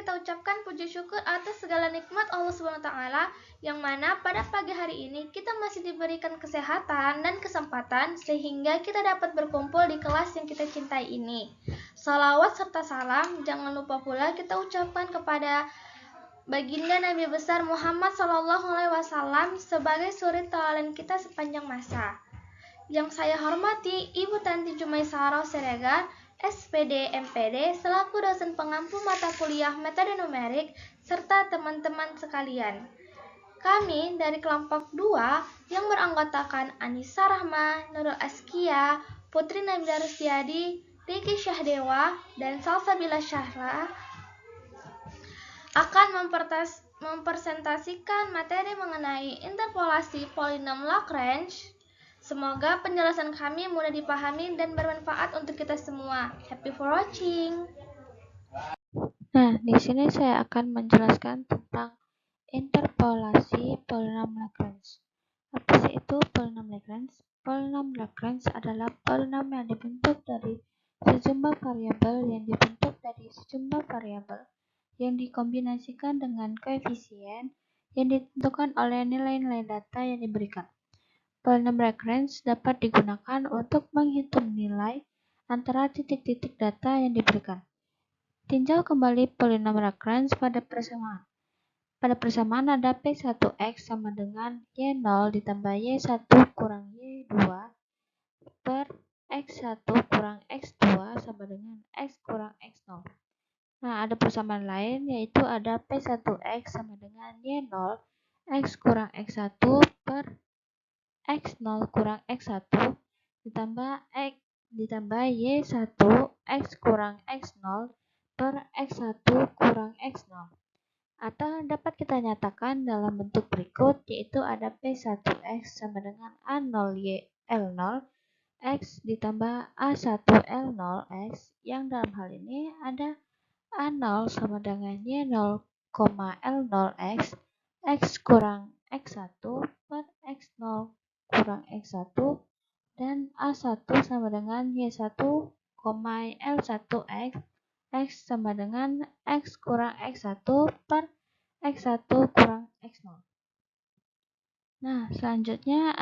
kita ucapkan puji syukur atas segala nikmat Allah SWT, yang mana pada pagi hari ini kita masih diberikan kesehatan dan kesempatan sehingga kita dapat berkumpul di kelas yang kita cintai ini. Salawat serta salam jangan lupa pula kita ucapkan kepada Baginda Nabi besar Muhammad SAW sebagai suri tauladan kita sepanjang masa. Yang saya hormati Ibu Tanti Jumaisarah Siregar, SPD MPD, selaku dosen pengampu mata kuliah metode numerik, serta teman-teman sekalian. Kami dari kelompok 2 yang beranggotakan Anissa Rahma, Nurul Askia, Putri Nabila Rusdiadi, Riki Syahdewa, dan Salsabila Syahra akan mempresentasikan materi mengenai interpolasi polinom Lagrange. Semoga penjelasan kami mudah dipahami dan bermanfaat untuk kita semua. Happy for watching. Nah, di sini saya akan menjelaskan tentang interpolasi polinom Lagrange. Apa sih itu polinom Lagrange? Polinom Lagrange adalah polinom yang dibentuk dari sejumlah variabel yang dikombinasikan dengan koefisien yang ditentukan oleh nilai-nilai data yang diberikan. Polinom Lagrange dapat digunakan untuk menghitung nilai antara titik-titik data yang diberikan. Tinjau kembali polinom Lagrange pada persamaan. Pada persamaan ada P1x sama dengan Y0 ditambah Y1 kurang Y2 per X1 kurang X2 sama dengan X kurang X0. Nah, ada persamaan lain yaitu ada P1x sama dengan Y0 X kurang X1 per X0 kurang X1 ditambah Y1 X kurang X0 per X1 kurang X0. Atau dapat kita nyatakan dalam bentuk berikut, yaitu ada P1x sama dengan A0L0 X ditambah A1L0X, yang dalam hal ini ada A0 sama dengan Y0, L0X X kurang X1 per X0 kurang X1 dan A1 sama dengan Y1, L1X X sama dengan X kurang X1 per X1 kurang X0. Nah, selanjutnya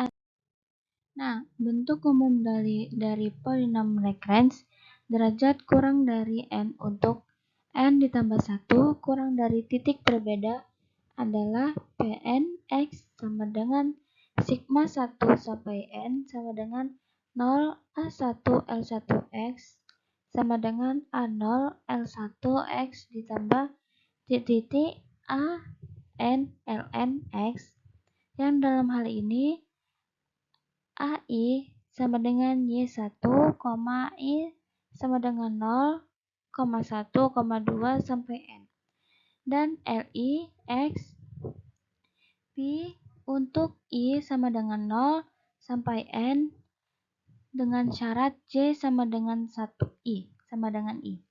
bentuk umum dari polinom Lagrange derajat kurang dari n untuk n ditambah 1 kurang dari titik berbeda adalah Pn X sama dengan sigma 1 sampai n sama dengan 0 A1 L1X sama dengan A0 L1X ditambah titik A N Ln X, yang dalam hal ini AI sama dengan Y1, I sama dengan 0, 1, 2 sampai N. Dan Li X P untuk I sama dengan 0 sampai N dengan syarat J sama dengan 1I sama dengan I.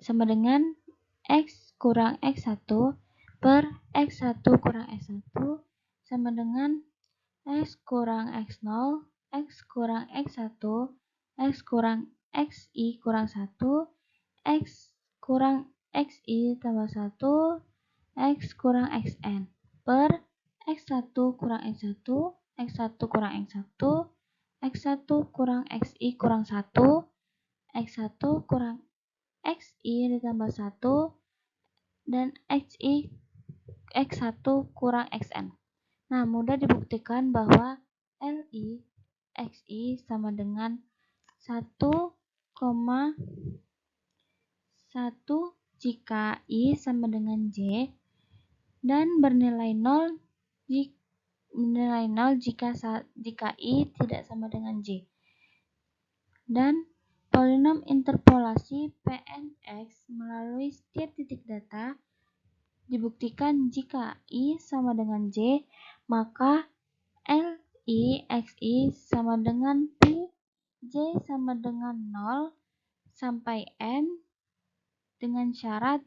Sama dengan X kurang X1 per X1 kurang X1 sama dengan X kurang X0, X kurang X1, X kurang XI kurang 1, X kurang XI tambah 1, X kurang XN per X1 kurang X1, X1 kurang X1, X1 kurang XI kurang 1, X1 kurang XI ditambah 1, dan X1 kurang XN. Nah, mudah dibuktikan bahwa Li Xi sama dengan 1,1 jika I sama dengan J dan bernilai 0 jika I tidak sama dengan J. Dan polinom interpolasi Pnx melalui setiap titik data dibuktikan jika I sama dengan J, maka Li Xi sama dengan P, J sama dengan 0 sampai N dengan syarat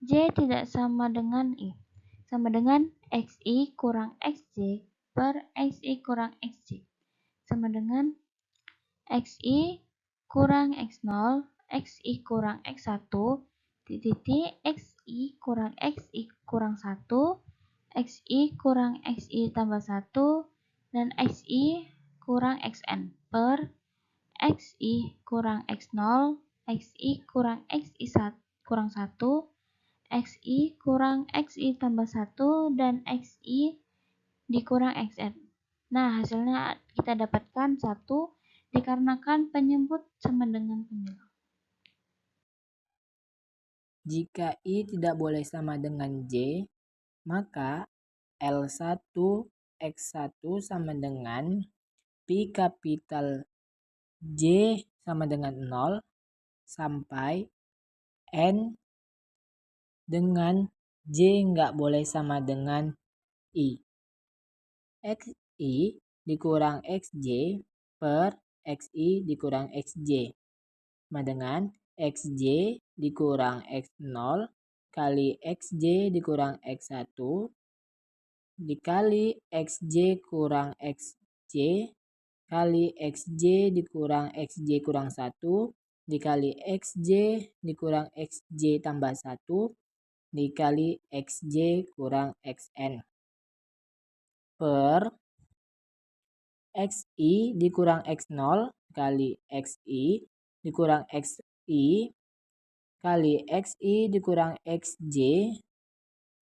J tidak sama dengan I, sama dengan Xi kurang Xj per Xi kurang Xj, sama dengan Xi kurang X0, Xi kurang X1, titik XI kurang XI kurang 1, XI kurang XI tambah 1, dan XI kurang XN per XI kurang X0, XI kurang XI kurang 1, XI kurang XI tambah 1, dan XI dikurang XN. Nah, hasilnya kita dapatkan 1 dikarenakan penyebut sama dengan pembilang. Jika I tidak boleh sama dengan J, maka L1 X1 sama dengan Pi kapital J sama dengan 0 sampai N dengan J nggak boleh sama dengan I. XI dikurang XJ per XI dikurang XJ sama dengan XJ dikurang X0 kali XJ dikurang X1 dikali XJ kurang XJ kali XJ dikurang XJ kurang 1 dikali XJ dikurang XJ tambah 1 dikali XJ kurang XN per XI dikurang X0 kali XI dikurang XI kali XI dikurang XJ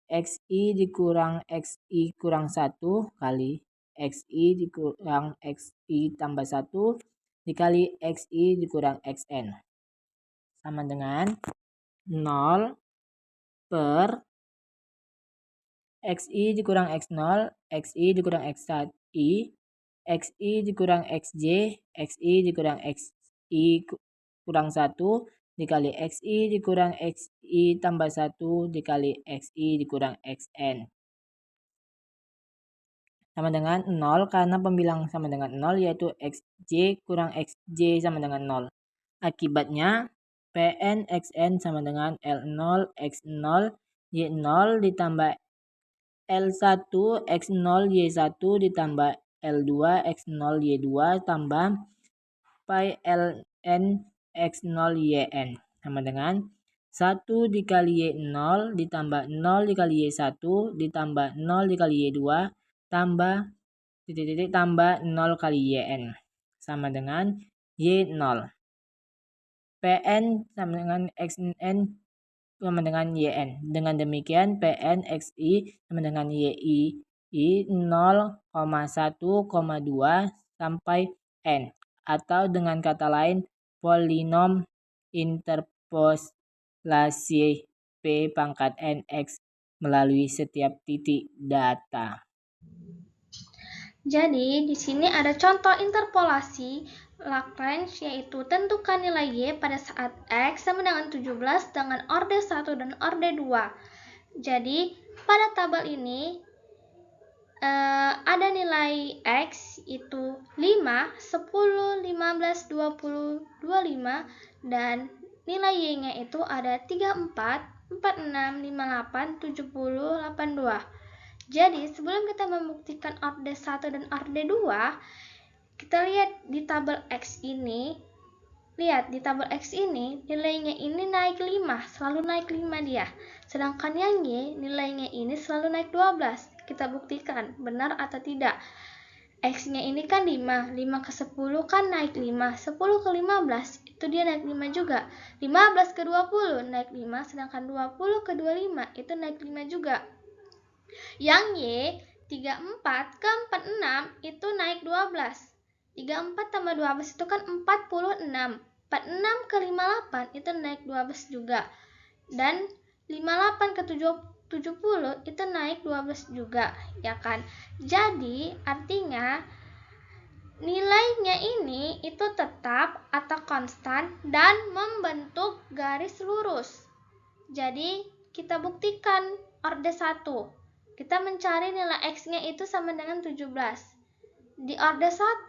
XI dikurang XI kurang 1 kali XI dikurang XI tambah 1 dikali XI dikurang XN sama dengan 0 per XI dikurang X0 XI dikurang X1 XI dikurang XJ XI dikurang XI kurang 1 dikali XI dikurang XI tambah 1 dikali XI dikurang XN sama dengan 0 karena pembilang sama dengan 0 yaitu XJ kurang XJ sama dengan 0. Akibatnya PN XN sama dengan L0 X0 Y0 ditambah L1 X0 Y1 ditambah L2 X0 Y2 tambah pi Ln X0 YN sama dengan 1 dikali Y0 ditambah 0 dikali Y1 ditambah 0 dikali Y2 tambah tambah 0 kali YN sama dengan Y0. PN sama dengan XN sama dengan YN. Dengan demikian PN XI sama dengan YI 0,1,2 sampai N. Atau dengan kata lain polinom interpolasi P pangkat NX melalui setiap titik data. Jadi, di sini ada contoh interpolasi Lagrange, yaitu tentukan nilai Y pada saat X sama dengan 17 dengan orde 1 dan orde 2. Jadi, pada tabel ini ada nilai X itu 5, 10, 15, 20, 25, dan nilai Y-nya itu ada 34, 46, 58, 70, 82. Jadi, sebelum kita membuktikan orde 1 dan orde 2, kita lihat di tabel X ini. Lihat, di tabel X ini, nilainya ini naik 5, selalu naik 5 dia. Sedangkan yang Y, nilainya ini selalu naik 12. Kita buktikan, benar atau tidak. X-nya ini kan 5, 5 ke 10 kan naik 5, 10 ke 15, itu dia naik 5 juga. 15 ke 20 naik 5, sedangkan 20 ke 25 itu naik 5 juga. Yang Y 34 ke 46 itu naik 12. 34 tambah 12 itu kan 46. 46 ke 58 itu naik 12 juga. Dan 58 ke 70 itu naik 12 juga, ya kan? Jadi artinya nilainya ini itu tetap atau konstan dan membentuk garis lurus. Jadi kita buktikan orde 1. Kita mencari nilai X-nya itu sama dengan 17. Di orde 1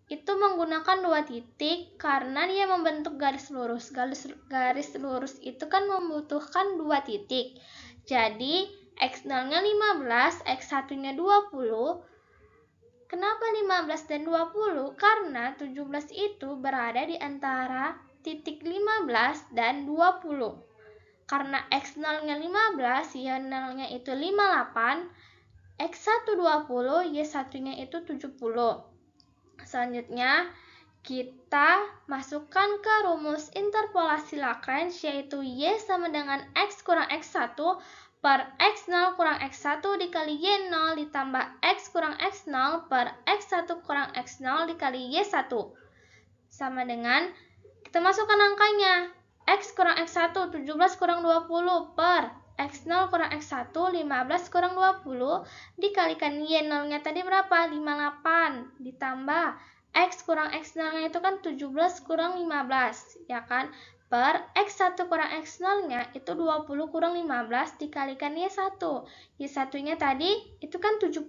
itu menggunakan 2 titik karena dia membentuk garis lurus. Garis lurus itu kan membutuhkan 2 titik. Jadi X0-nya 15, X1-nya 20. Kenapa 15 dan 20? Karena 17 itu berada di antara titik 15 dan 20. Karena X0-nya 15, Y0-nya itu 58, X1 20, Y1-nya itu 70. Selanjutnya, kita masukkan ke rumus interpolasi Lagrange, yaitu Y sama dengan X kurang X1 per X0 kurang X1 dikali Y0 ditambah X kurang X0 per X1 kurang X0 dikali Y1. Sama dengan, kita masukkan angkanya. X kurang X1 17 kurang 20 per X0 kurang X1 15 kurang 20 dikalikan Y0-nya tadi berapa? 58 ditambah X kurang X0-nya itu kan 17 kurang 15, ya kan? Per X1 kurang X0-nya itu 20 kurang 15 dikalikan Y1. Y1-nya tadi itu kan 70.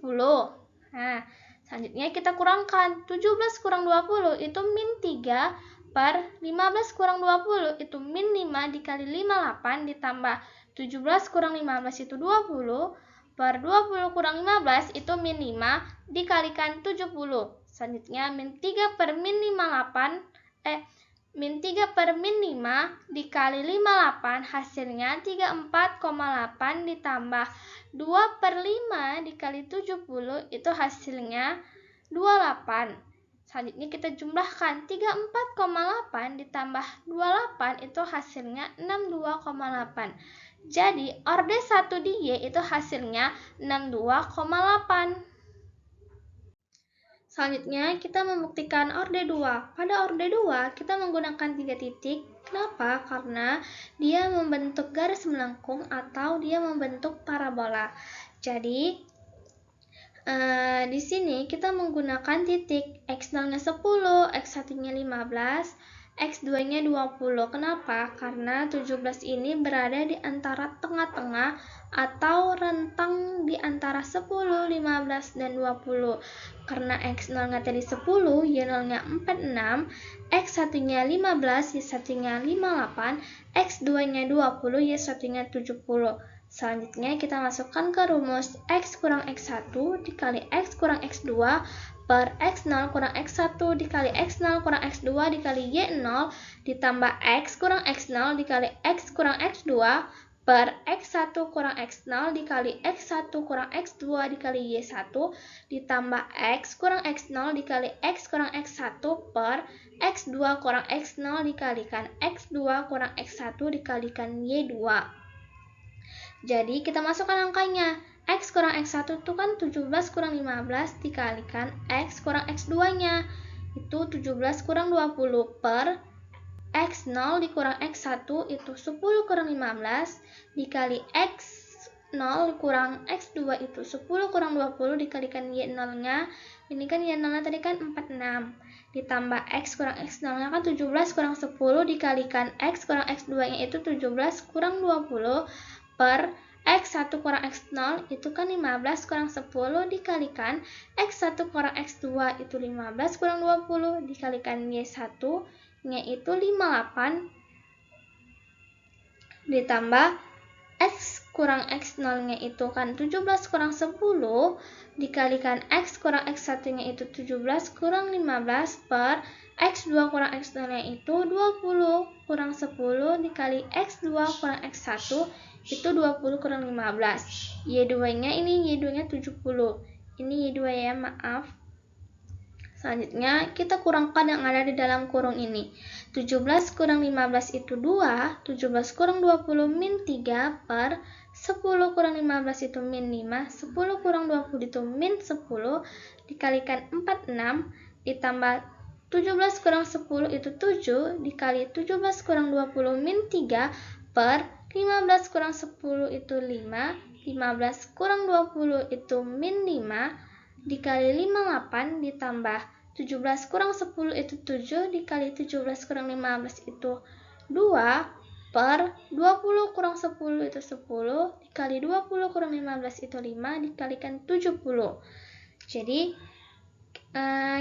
Nah, selanjutnya kita kurangkan. 17 kurang 20 itu min 3 per 15 kurang 20 itu min 5 dikali 58 ditambah 17 kurang 15 itu 20 per 20 kurang 15 itu min 5 dikalikan 70. Selanjutnya min 3 per min 58 min 3 per min 5 dikali 58 hasilnya 34,8 ditambah 2 per 5 dikali 70 itu hasilnya 28. Selanjutnya kita jumlahkan 34,8 ditambah 28 itu hasilnya 62,8. Jadi orde 1 di Y itu hasilnya 62,8. Selanjutnya kita membuktikan orde 2. Pada orde 2 kita menggunakan 3 titik. Kenapa? Karena dia membentuk garis melengkung atau dia membentuk parabola. Jadi di sini kita menggunakan titik. X0-nya 10, X1-nya 15, X2-nya 20. Kenapa? Karena 17 ini berada di antara tengah-tengah atau rentang di antara 10, 15, dan 20. Karena X0-nya tadi 10, Y0-nya 46, X1-nya 15, Y1-nya 58, X2-nya 20, Y1-nya 70. Selanjutnya kita masukkan ke rumus X kurang X1 dikali X kurang X2 per X0 kurang X1 dikali X0 kurang X2 dikali Y0 ditambah X kurang X0 dikali X kurang X2 per X1 kurang X0 dikali X1 kurang X2 dikali Y1 ditambah X kurang X0 dikali X kurang X1 per X2 kurang X0 dikalikan X2 kurang X1 dikalikan Y2. Jadi kita masukkan angkanya. X kurang X1 itu kan 17 kurang 15 dikalikan X kurang X2-nya. Itu 17 kurang 20 per X0 dikurang X1 itu 10 kurang 15 dikali X0 kurang X2 itu 10 kurang 20 dikalikan Y0-nya. Ini kan Y0-nya tadi kan 46. Ditambah X kurang X0-nya kan 17 kurang 10 dikalikan X kurang X2-nya itu 17 kurang 20 per X1 kurang X0 itu kan 15 kurang 10 dikalikan X1 kurang X2 itu 15 kurang 20 dikalikan Y1 nya itu 58 ditambah X kurang X0 nya itu kan 17 kurang 10 dikalikan X kurang X1 nya itu 17 kurang 15 per X2 kurang X0 nya itu 20 kurang 10 dikali X2 kurang X1 itu 20 kurang 15. Y2-nya ini Y2-nya 70. Ini Y2 ya, maaf. Selanjutnya kita kurangkan yang ada di dalam kurung ini. 17 kurang 15 itu 2, 17 kurang 20 min 3 per 10 kurang 15 itu min 5, 10 kurang 20 itu min 10 dikalikan 46 ditambah 17 kurang 10 itu 7 dikali 17 kurang 20 min 3 per 15 kurang 10 itu 5, 15 kurang 20 itu min 5, dikali 58 ditambah 17 kurang 10 itu 7, dikali 17 kurang 15 itu 2, per 20 kurang 10 itu 10, dikali 20 kurang 15 itu 5, dikalikan 70. Jadi,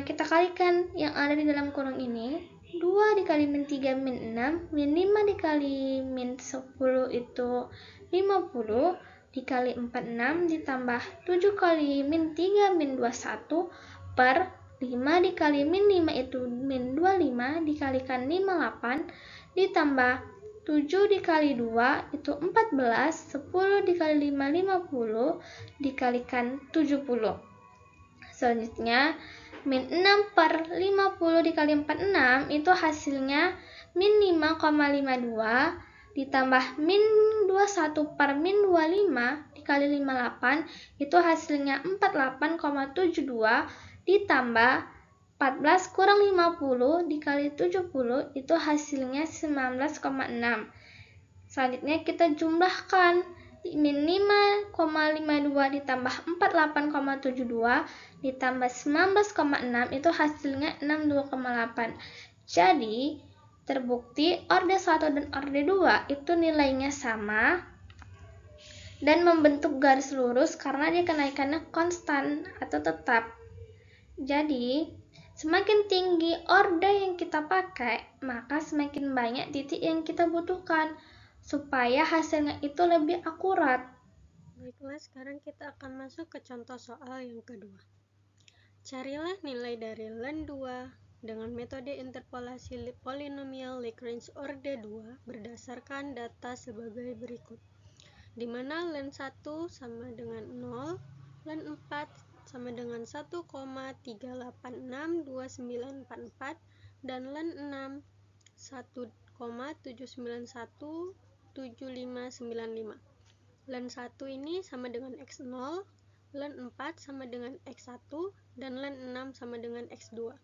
kita kalikan yang ada di dalam kurung ini. 2 dikali min 3 min 6, min 5 dikali min 10 itu 50, dikali 46 ditambah 7 kali min 3 min 21 per 5 dikali min 5 itu min 25 dikalikan 58 ditambah 7 dikali 2 itu 14, 10 dikali 5, 50, dikalikan 70. Selanjutnya, min 6 per 50 dikali 46 itu hasilnya min 5,52 ditambah min 21 per min 25 dikali 58 itu hasilnya 48,72 ditambah 14 kurang 50 dikali 70 itu hasilnya 19,6. Selanjutnya kita jumlahkan min 5,52 ditambah 48,72 ditambah 19,6 itu hasilnya 62,8. Jadi terbukti orde 1 dan orde 2 itu nilainya sama dan membentuk garis lurus karena dia kenaikannya konstan atau tetap. Jadi semakin tinggi orde yang kita pakai, maka semakin banyak titik yang kita butuhkan supaya hasilnya itu lebih akurat. Baiklah, sekarang kita akan masuk ke contoh soal yang kedua. Carilah nilai dari len 2 dengan metode interpolasi polinomial Lagrange orde 2 berdasarkan data sebagai berikut, di mana len 1 sama dengan 0, len 4 sama dengan 1,3862944, dan len 6 1,7917595. Len 1 ini sama dengan X0, len 4 sama dengan X1, dan len 6 sama dengan X2.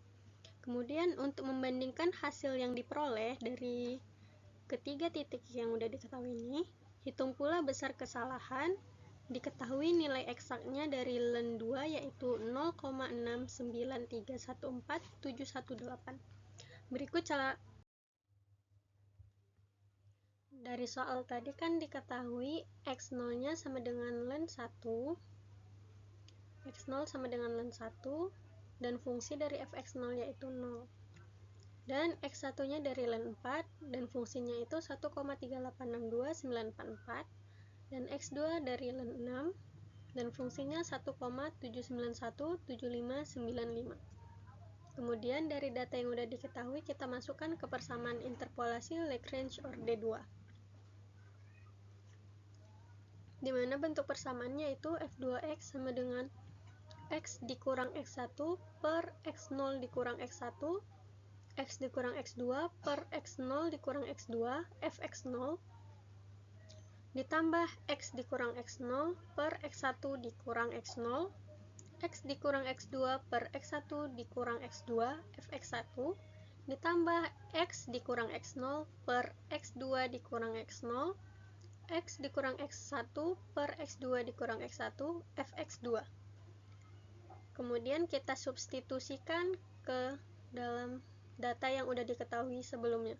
Kemudian untuk membandingkan hasil yang diperoleh dari ketiga titik yang udah diketahui ini, hitung pula besar kesalahan. Diketahui nilai eksaknya dari len 2 yaitu 0,69314,718. Berikut cara. Dari soal tadi kan diketahui X0-nya sama dengan len 1, X0 sama dengan len 1, dan fungsi dari fx0 yaitu 0. Dan X1-nya dari len 4, dan fungsinya itu 1,3862944, dan X2 dari len 6, dan fungsinya 1,7917595. Kemudian dari data yang sudah diketahui, kita masukkan ke persamaan interpolasi Lagrange orde 2. Di mana bentuk persamaannya itu f2x sama dengan x dikurang x1 per x0 dikurang x1, x dikurang x2 per x0 dikurang x2, fx0, ditambah x dikurang x0 per x1 dikurang x0, x dikurang x2 per x1 dikurang x2, fx1, ditambah x dikurang x0 per x2 dikurang x0, x dikurang x1 per x2 dikurang x1, fx2. Kemudian kita substitusikan ke dalam data yang udah diketahui sebelumnya.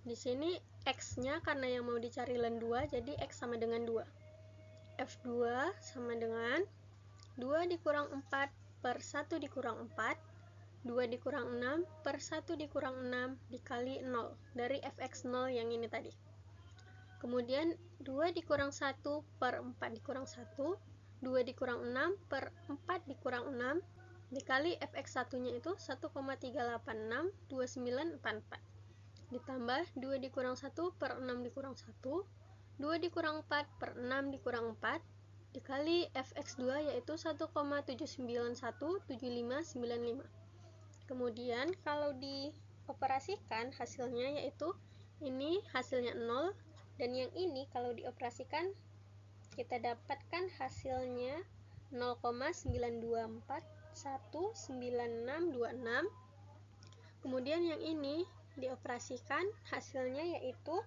Di sini x-nya karena yang mau dicari len 2, jadi x sama dengan 2. F2 sama dengan 2 dikurang 4 per 1 dikurang 4, 2 dikurang 6 per 1 dikurang 6 dikali 0 dari fx0 yang ini tadi. Kemudian 2 dikurang 1 per 4 dikurang 1, 2 dikurang 6 per 4 dikurang 6 dikali fx1-nya itu 1,3862944. Ditambah 2 dikurang 1 per 6 dikurang 1, 2 dikurang 4 per 6 dikurang 4 dikali fx2 yaitu 1,7917595. Kemudian kalau dioperasikan hasilnya yaitu ini hasilnya 0, dan yang ini kalau dioperasikan kita dapatkan hasilnya 0,9241996. Kemudian yang ini dioperasikan hasilnya yaitu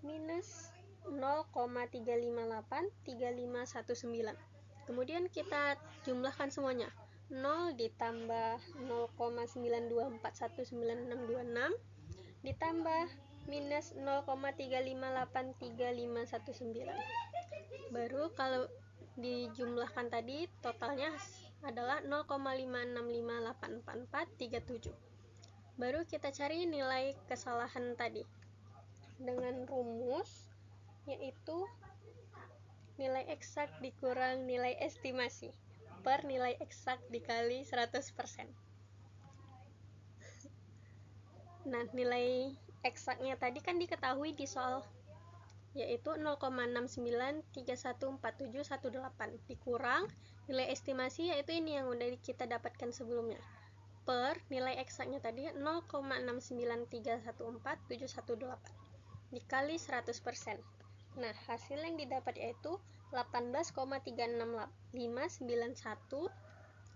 minus 0,3583519. Kemudian kita jumlahkan semuanya. 0 ditambah 0,9241996 ditambah minus 0,3583519. Baru kalau dijumlahkan tadi totalnya adalah 0,5658447. Baru kita cari nilai kesalahan tadi dengan rumus yaitu nilai eksak dikurang nilai estimasi per nilai eksak dikali 100%. Nah, nilai eksaknya tadi kan diketahui di soal, yaitu 0,69314718 dikurang nilai estimasi, yaitu ini yang udah kita dapatkan sebelumnya, per nilai eksaknya tadi 0,69314718 dikali 100%. Nah, hasil yang didapat yaitu 18,36591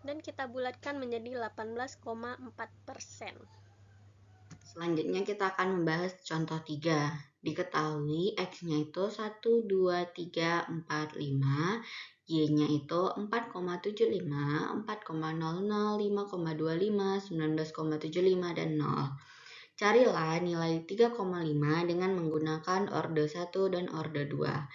dan kita bulatkan menjadi 18,4%. Selanjutnya kita akan membahas contoh 3. Diketahui X-nya itu 1, 2, 3, 4, 5, Y-nya itu 4,75, 4,00, 5,25, 19,75, dan 0. Carilah nilai 3,5 dengan menggunakan orde 1 dan orde 2.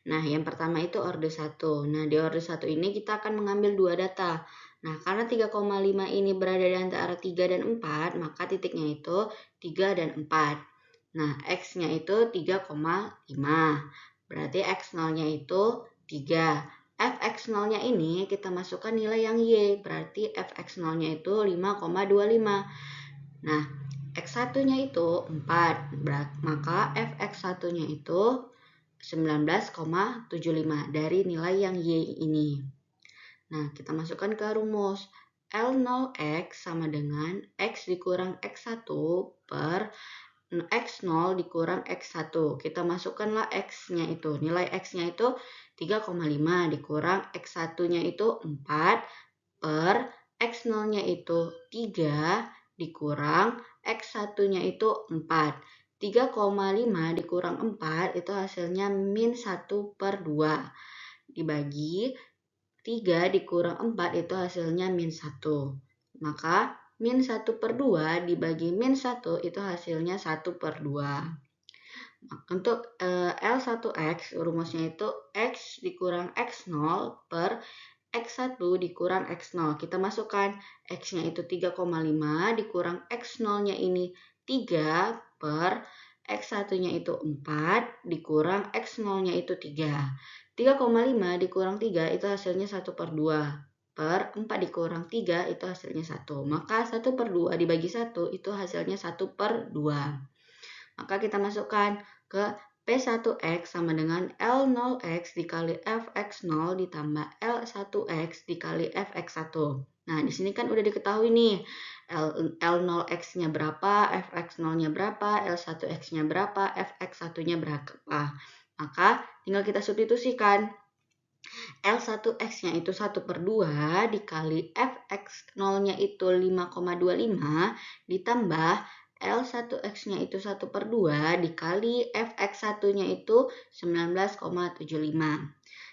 Nah, yang pertama itu orde 1. Nah, di orde 1 ini kita akan mengambil dua data. Nah, karena 3,5 ini berada di antara 3 dan 4, maka titiknya itu 3 dan 4. Nah, X-nya itu 3,5. Berarti X0-nya itu 3. Fx0-nya ini kita masukkan nilai yang Y. Berarti Fx0-nya itu 5,25. Nah, X1-nya itu 4. Maka Fx1-nya itu 19,75 dari nilai yang Y ini. Nah, kita masukkan ke rumus. L0X sama dengan X dikurang X1 per X0 dikurang X1. Kita masukkanlah X-nya itu. Nilai X-nya itu 3,5 dikurang X1-nya itu 4 per X0-nya itu 3 dikurang X1-nya itu 4. 3,5 dikurang 4 itu hasilnya min 1 per 2. Dibagi 3 dikurang 4 itu hasilnya min 1. Maka min 1 per 2 dibagi min 1 itu hasilnya 1 per 2. Untuk L1X rumusnya itu X dikurang X0 per X1 dikurang X0. Kita masukkan X-nya itu 3,5 dikurang X0-nya ini 3 per X1-nya itu 4 dikurang X0-nya itu 3. 3,5 dikurang 3 itu hasilnya 1 per 2. Per 4 dikurang 3 itu hasilnya 1. Maka 1 per 2 dibagi 1 itu hasilnya 1 per 2. Maka kita masukkan ke P1X sama dengan L0X dikali Fx0 ditambah L1X dikali Fx1. Nah, di sini kan udah diketahui nih L0X-nya berapa, Fx0-nya berapa, L1X-nya berapa, Fx1-nya berapa. Maka tinggal kita substitusikan. L1X-nya itu 1 per 2 dikali Fx0-nya itu 5,25 ditambah L1X-nya itu 1 per 2 dikali Fx1-nya itu 19,75.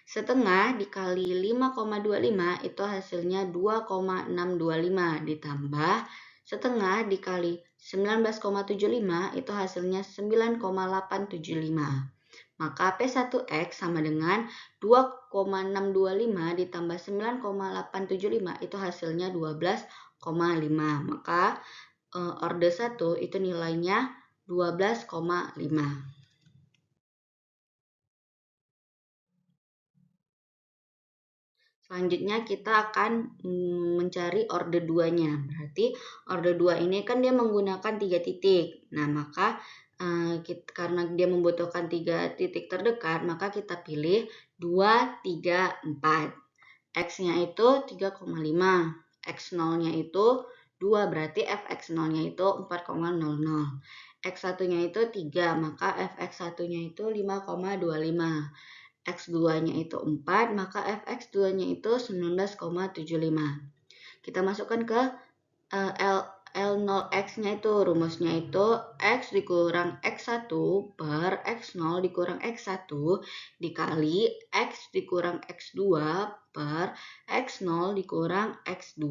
Setengah dikali 5,25 itu hasilnya 2,625 ditambah setengah dikali 19,75 itu hasilnya 9,875. Maka P1X sama dengan 2,625 ditambah 9,875 itu hasilnya 12,5. Maka orde 1 itu nilainya 12,5. Selanjutnya kita akan mencari orde 2-nya. Berarti orde 2 ini kan dia menggunakan 3 titik. Nah, maka karena dia membutuhkan 3 titik terdekat, maka kita pilih 2, 3, 4. X-nya itu 3,5. X0-nya itu 2, berarti Fx0-nya itu 4,00. X1-nya itu 3, maka Fx1-nya itu 5,25. X2-nya itu 4, maka Fx2-nya itu 19,75. Kita masukkan ke L0X-nya itu, rumusnya itu X dikurang X1 per X0 dikurang X1 dikali X dikurang X2 per X0 dikurang X2.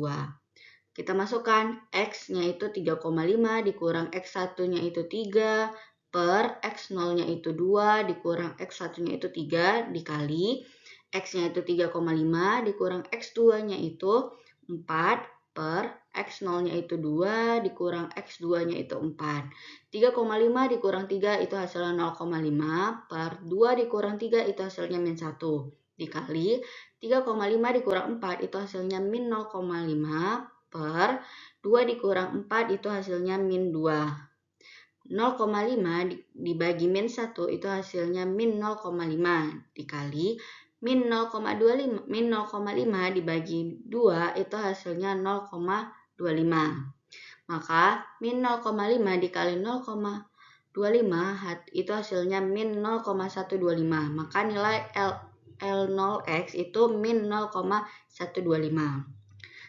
Kita masukkan X-nya itu 3,5 dikurang X1-nya itu 3 per X0-nya itu 2 dikurang X1-nya itu 3 dikali X-nya itu 3,5 dikurang X2-nya itu 4 per X0-nya itu 2 dikurang X2-nya itu 4. 3,5 dikurang 3 itu hasilnya 0,5 per 2 dikurang 3 itu hasilnya min 1 dikali 3,5 dikurang 4 itu hasilnya min 0,5 per 2 dikurang 4 itu hasilnya min 2. 0,5 dibagi min 1 itu hasilnya min 0,5 dikali min 0,25 min 0,5 dibagi 2 itu hasilnya 0,25. Maka min 0,5 dikali 0,25 itu hasilnya min 0,125. Maka nilai L0x itu min 0,125.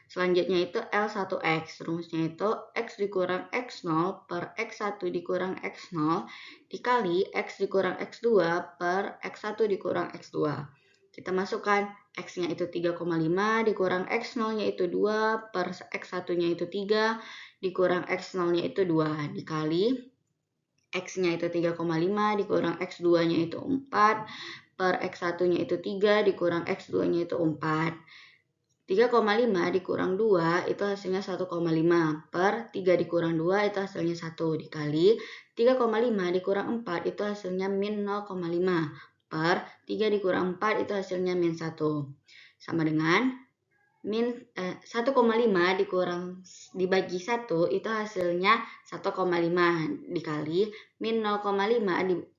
Selanjutnya itu L1x, rumusnya itu X dikurang X0 per X1 dikurang X0 dikali X dikurang X2 per X1 dikurang X2. Kita masukkan X-nya itu 3,5 dikurang X0-nya itu 2 per X1-nya itu 3 dikurang X0-nya itu 2 dikali X-nya itu 3,5 dikurang X2-nya itu 4 per X1-nya itu 3 dikurang X2-nya itu 4. 3,5 dikurang 2 itu hasilnya 1,5 per 3 dikurang 2 itu hasilnya 1 dikali 3,5 dikurang 4 itu hasilnya min 0,5 per 3 dikurang 4 itu hasilnya min 1. Sama dengan min 1,5 dikurang dibagi 1 itu hasilnya 1,5 dikali min 0,5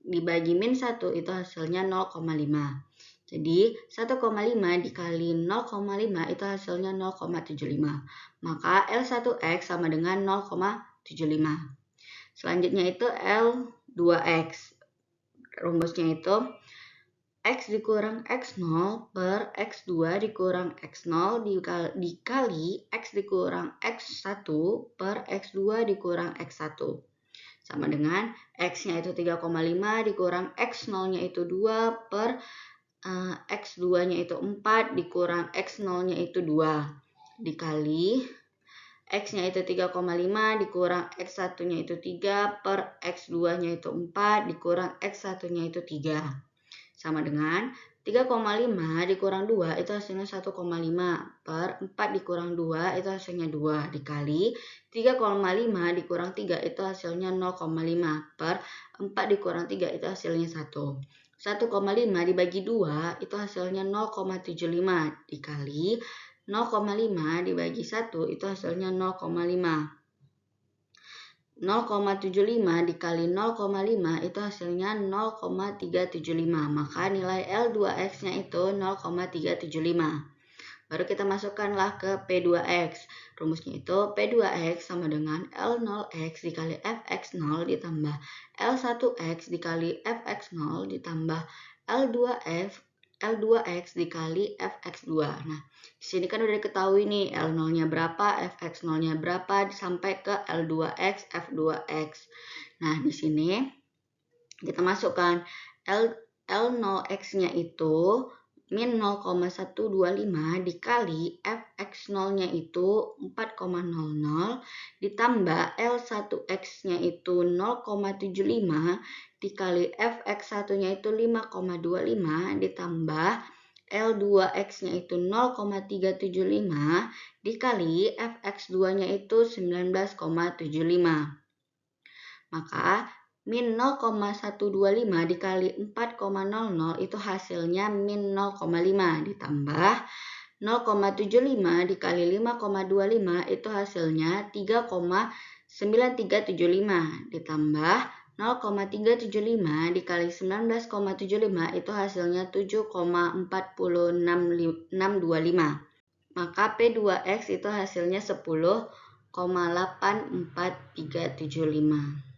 dibagi min 1 itu hasilnya 0,5. Jadi 1,5 dikali 0,5 itu hasilnya 0,75. Maka L1x sama dengan 0,75. Selanjutnya itu L2x. Rumusnya itu X dikurang X0 per X2 dikurang X0 dikali X dikurang X1 per X2 dikurang X1. Sama dengan X-nya itu 3,5 dikurang X0-nya itu 2 per X2-nya itu 4 dikurang X0-nya itu 2 dikali X-nya itu 3,5 dikurang X1-nya itu 3 per X2-nya itu 4 dikurang X1-nya itu 3. Sama dengan 3,5 dikurang 2 itu hasilnya 1,5 per 4 dikurang 2 itu hasilnya 2 dikali 3,5 dikurang 3 itu hasilnya 0,5 per 4 dikurang 3 itu hasilnya 1. 1,5 dibagi 2 itu hasilnya 0,75 dikali 0,5 dibagi 1 itu hasilnya 0,5. 0,75 dikali 0,5 itu hasilnya 0,375. Maka nilai L2x-nya itu 0,375. Baru kita masukkanlah ke P2x. Rumusnya itu P2x sama dengan L0x dikali Fx0 ditambah L1x dikali Fx0 ditambah L2x dikali Fx2. Nah, di sini kan udah diketahui nih L0-nya berapa, Fx0-nya berapa sampai ke L2x, F2x. Nah, di sini kita masukkan L0x-nya itu min 0,125 dikali Fx0-nya itu 4,00 ditambah L1x-nya itu 0,75 dikali Fx1-nya itu 5,25 ditambah L2x-nya itu 0,375 dikali Fx2-nya itu 19,75. Maka min 0,125 dikali 4,00 itu hasilnya min 0,5 ditambah 0,75 dikali 5,25 itu hasilnya 3,9375 ditambah 0,375 dikali 19,75 itu hasilnya 7,40625. Maka P2X itu hasilnya 10,84375.